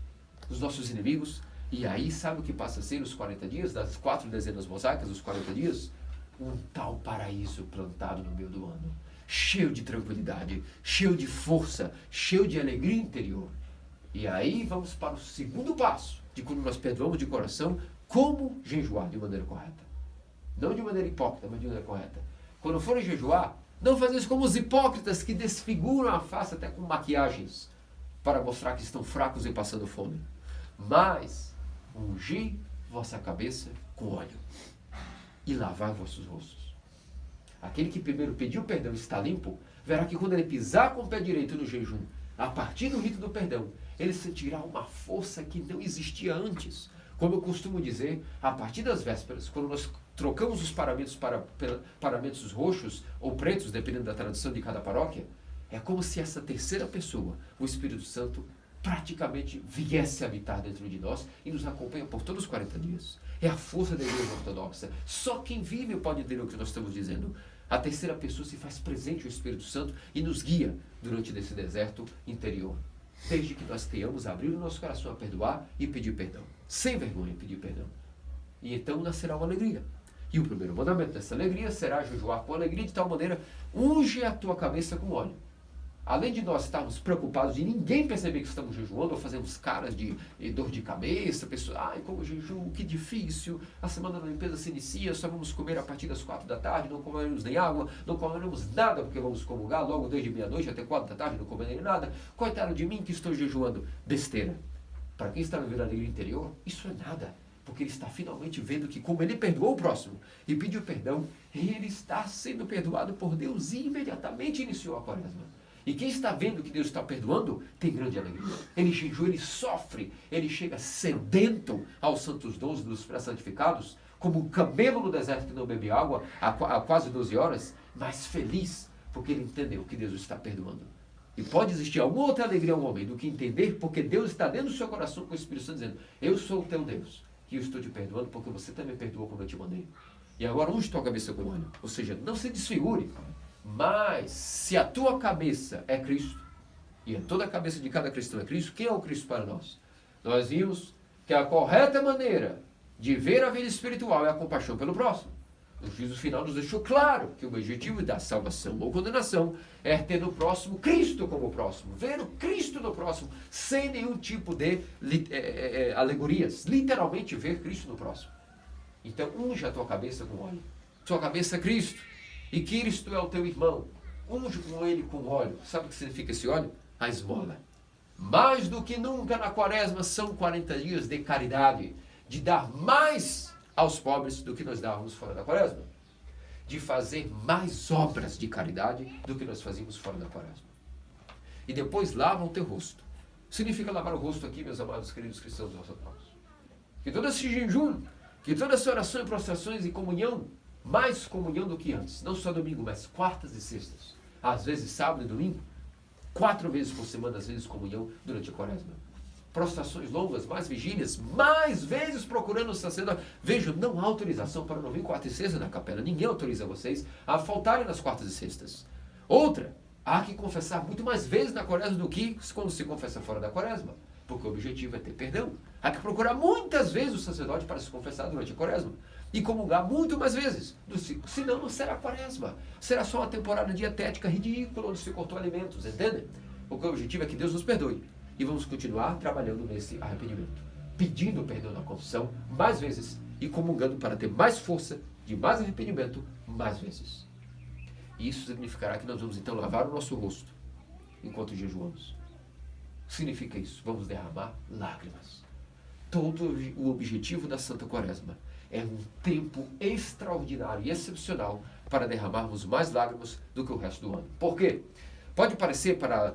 os nossos inimigos. E aí, sabe o que passa a ser os 40 dias, das 4 dezenas mosaicas, os 40 dias? Um tal paraíso plantado no meio do ano. cheio de tranquilidade, cheio de força, cheio de alegria interior. E aí vamos para o segundo passo, de quando nós perdoamos de coração, como jejuar de maneira correta. Não de maneira hipócrita, mas de maneira correta. Quando forem jejuar, não fazer isso como os hipócritas que desfiguram a face até com maquiagens, para mostrar que estão fracos e passando fome. Mas, ungir vossa cabeça com óleo e lavar vossos rostos. Aquele que primeiro pediu perdão e está limpo, verá que quando ele pisar com o pé direito no jejum, a partir do rito do perdão, ele sentirá uma força que não existia antes. Como eu costumo dizer, a partir das vésperas, quando nós trocamos os paramentos para paramentos roxos ou pretos, dependendo da tradição de cada paróquia, é como se essa terceira pessoa, o Espírito Santo, praticamente viesse habitar dentro de nós e nos acompanha por todos os 40 dias. É a força da Igreja Ortodoxa. Só quem vive pode entender o que nós estamos dizendo. A terceira pessoa se faz presente, o Espírito Santo, e nos guia durante esse deserto interior. Desde que nós tenhamos abrido o nosso coração a perdoar e pedir perdão. Sem vergonha pedir perdão. E então nascerá uma alegria. E o primeiro mandamento dessa alegria será jejuar com alegria de tal maneira, unge a tua cabeça com óleo. Além de nós estarmos preocupados de ninguém perceber que estamos jejuando, ou fazemos caras de dor de cabeça, pessoas, ai, como jejum, que difícil, a semana da limpeza se inicia, só vamos comer a partir das 4 da tarde, não comeremos nem água, não comeremos nada, porque vamos comungar logo desde meia-noite até 4 da tarde, não comerei nada, coitado de mim que estou jejuando. Besteira. Para quem está vivendo a alegria interior, isso é nada, porque ele está finalmente vendo que como ele perdoou o próximo e pediu perdão, ele está sendo perdoado por Deus e imediatamente iniciou a quaresma. E quem está vendo que Deus está perdoando, tem grande alegria. Ele jejua, ele sofre, ele chega sedento aos santos dons dos pré-santificados, como um camelo no deserto que não bebe água há quase 12 horas, mas feliz, porque ele entendeu que Deus está perdoando. E pode existir alguma outra alegria ao homem do que entender, porque Deus está dentro do seu coração com o Espírito Santo dizendo, eu sou o teu Deus, e eu estou te perdoando porque você também perdoou como eu te mandei. E agora unge tua cabeça com óleo. Ou seja, não se desfigure. Mas, se a tua cabeça é Cristo, e toda a cabeça de cada cristão é Cristo, quem é o Cristo para nós? Nós vimos que a correta maneira de ver a vida espiritual é a compaixão pelo próximo. O juízo final nos deixou claro que o objetivo da salvação ou condenação é ter no próximo Cristo como próximo, ver o Cristo no próximo, sem nenhum tipo de alegorias, literalmente ver Cristo no próximo. Então, unge a tua cabeça com óleo. Tua cabeça é Cristo. E Cristo é o teu irmão. Unge com ele com óleo. Sabe o que significa esse óleo? A esmola. Mais do que nunca na quaresma são 40 dias de caridade. De dar mais aos pobres do que nós dávamos fora da quaresma. De fazer mais obras de caridade do que nós fazíamos fora da quaresma. E depois lava o teu rosto. Significa lavar o rosto aqui, meus amados queridos cristãos ortodoxos. Que todo esse jejum, que toda essa oração e prostrações e comunhão, mais comunhão do que antes, não só domingo, mas quartas e sextas, às vezes sábado e domingo, 4 vezes por semana, às vezes comunhão durante a quaresma. Prostrações longas, mais vigílias, mais vezes procurando o sacerdote. Vejo, não há autorização para não vir quarta e sexta na capela, ninguém autoriza vocês a faltarem nas quartas e sextas. Outra, há que confessar muito mais vezes na quaresma do que quando se confessa fora da quaresma, porque o objetivo é ter perdão. Há que procurar muitas vezes o sacerdote para se confessar durante a quaresma. E comungar muito mais vezes, senão não será quaresma. Será só uma temporada dietética ridícula onde se cortou alimentos, entende? Porque o objetivo é que Deus nos perdoe. E vamos continuar trabalhando nesse arrependimento. Pedindo perdão na confissão mais vezes e comungando para ter mais força de mais arrependimento mais vezes. E isso significará que nós vamos então lavar o nosso rosto enquanto jejuamos. Significa isso, vamos derramar lágrimas. Todo o objetivo da Santa Quaresma é um tempo extraordinário e excepcional para derramarmos mais lágrimas do que o resto do ano. Por quê? Pode parecer para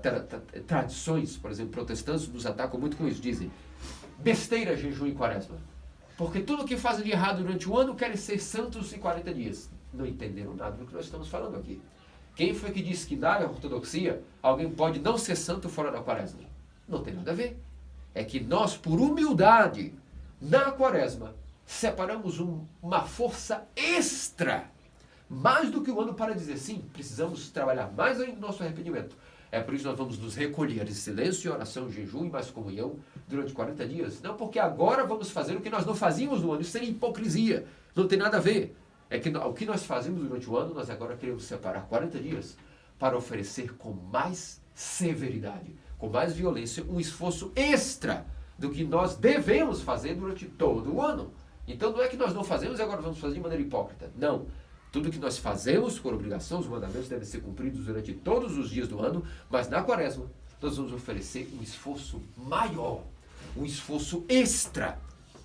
tradições, por exemplo, protestantes nos atacam muito com isso. Dizem, besteira jejum e quaresma. Porque tudo que fazem de errado durante o ano querem ser santos em 40 dias. Não entenderam nada do que nós estamos falando aqui. Quem foi que disse que na ortodoxia alguém pode não ser santo fora da quaresma? Não tem nada a ver. É que nós, por humildade, na quaresma, separamos uma força extra, mais do que o ano para dizer sim, precisamos trabalhar mais ainda no nosso arrependimento. É por isso que nós vamos nos recolher em silêncio, oração, jejum e mais comunhão durante 40 dias. Não porque agora vamos fazer o que nós não fazíamos no ano, isso seria hipocrisia, não tem nada a ver. É que o que nós fazemos durante o ano, nós agora queremos separar 40 dias para oferecer com mais severidade, com mais violência, um esforço extra do que nós devemos fazer durante todo o ano. Então não é que nós não fazemos e agora vamos fazer de maneira hipócrita. Não. Tudo que nós fazemos por obrigação, os mandamentos devem ser cumpridos durante todos os dias do ano, mas na quaresma nós vamos oferecer um esforço maior, um esforço extra,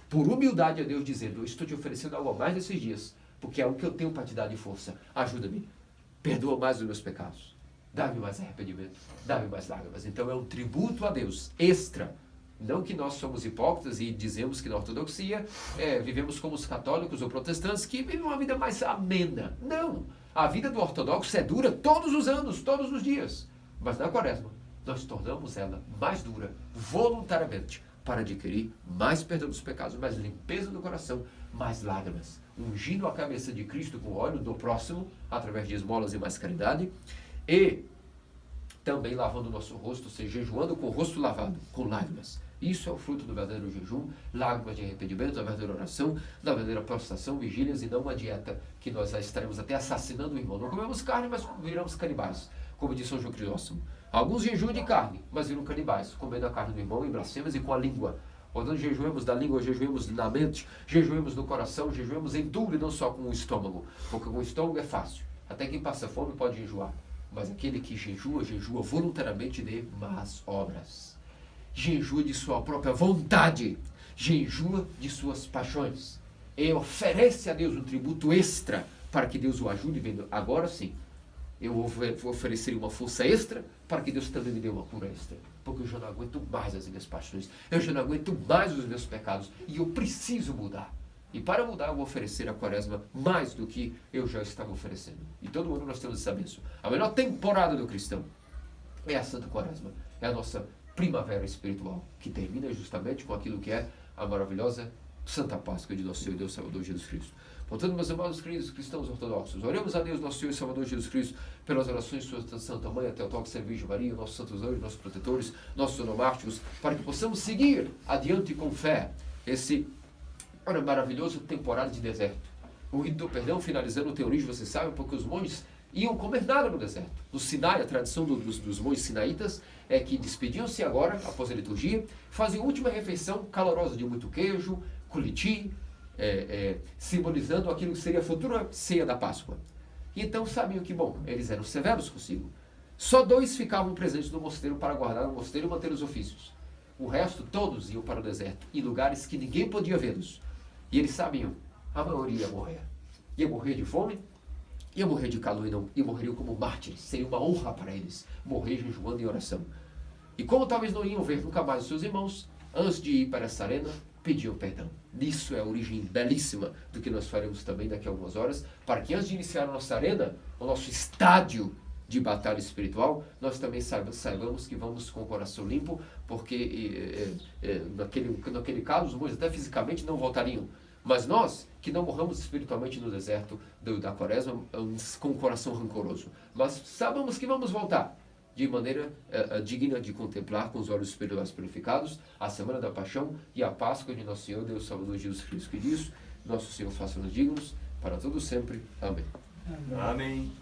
por humildade a Deus, dizendo: eu estou te oferecendo algo a mais nesses dias, porque é o que eu tenho para te dar de força. Ajuda-me, perdoa mais os meus pecados, dá-me mais arrependimento, dá-me mais lágrimas. Então é um tributo a Deus extra. Não que nós somos hipócritas e dizemos que na ortodoxia vivemos como os católicos ou protestantes que vivem uma vida mais amena. Não! A vida do ortodoxo é dura todos os anos, todos os dias. Mas na quaresma, nós tornamos ela mais dura, voluntariamente, para adquirir mais perdão dos pecados, mais limpeza do coração, mais lágrimas. Ungindo a cabeça de Cristo com óleo do próximo, através de esmolas e mais caridade, e também lavando o nosso rosto, ou seja, jejuando com o rosto lavado, com lágrimas. Isso é o fruto do verdadeiro jejum, lágrimas de arrependimento, da verdadeira oração, da verdadeira prostração, vigílias, e não uma dieta que nós estaremos até assassinando o irmão. Não comemos carne, mas viramos canibais, como disse São João Crisóstomo. Alguns jejuam de carne, mas viram canibais, comendo a carne do irmão em blasfêmias e com a língua. Portanto, jejuemos da língua, jejuemos na mente, jejuemos no coração, jejuemos em tudo e não só com o estômago. Porque com o estômago é fácil. Até quem passa fome pode jejuar. Mas aquele que jejua, jejua voluntariamente de más obras. Jejua de sua própria vontade. Jejua de suas paixões. E oferece a Deus um tributo extra para que Deus o ajude, vendo, agora sim, eu vou oferecer uma força extra para que Deus também me dê uma cura extra. Porque eu já não aguento mais as minhas paixões. Eu já não aguento mais os meus pecados. E eu preciso mudar. E para mudar, eu vou oferecer a quaresma mais do que eu já estava oferecendo. E todo ano nós temos essa bênção. A melhor temporada do cristão é a Santa Quaresma. É a nossa primavera espiritual, que termina justamente com aquilo que é a maravilhosa Santa Páscoa de nosso Senhor e Deus Salvador Jesus Cristo. Portanto, meus amados queridos cristãos ortodoxos, oremos a Deus, nosso Senhor e Salvador Jesus Cristo, pelas orações de sua Santa Mãe, a Teotocos, a Virgem Maria, nossos santos anjos, nossos protetores, nossos onomásticos, para que possamos seguir adiante com fé esse maravilhoso temporada de deserto. O rito do perdão, finalizando, tem origem, vocês sabem, porque os monges iam comer nada no deserto. No Sinai, a tradição dos monges sinaitas é que despediam-se agora, após a liturgia, faziam a última refeição calorosa de muito queijo, culiti, simbolizando aquilo que seria a futura ceia da Páscoa. E então sabiam que, bom, eles eram severos consigo. Só 2 ficavam presentes no mosteiro para guardar o mosteiro e manter os ofícios. O resto, todos iam para o deserto, em lugares que ninguém podia vê-los. E eles sabiam, a maioria ia morrer. Ia morrer de fome, ia morrer de calor e morreriam como mártires. Seria uma honra para eles morrer jejuando em oração. E como talvez não iam ver nunca mais os seus irmãos, antes de ir para essa arena, pediam perdão. Isso é a origem belíssima do que nós faremos também daqui a algumas horas, para que antes de iniciar a nossa arena, o nosso estádio de batalha espiritual, nós também saibamos que vamos com o coração limpo, porque naquele caso os monges até fisicamente não voltariam. Mas nós, que não morramos espiritualmente no deserto da quaresma, com o coração rancoroso. Mas sabemos que vamos voltar de maneira digna de contemplar com os olhos espirituais purificados a Semana da Paixão e a Páscoa de Nosso Senhor, Deus Salvador Jesus Cristo. Que disso, nosso Senhor faça-nos dignos para todo sempre. Amém. Amém.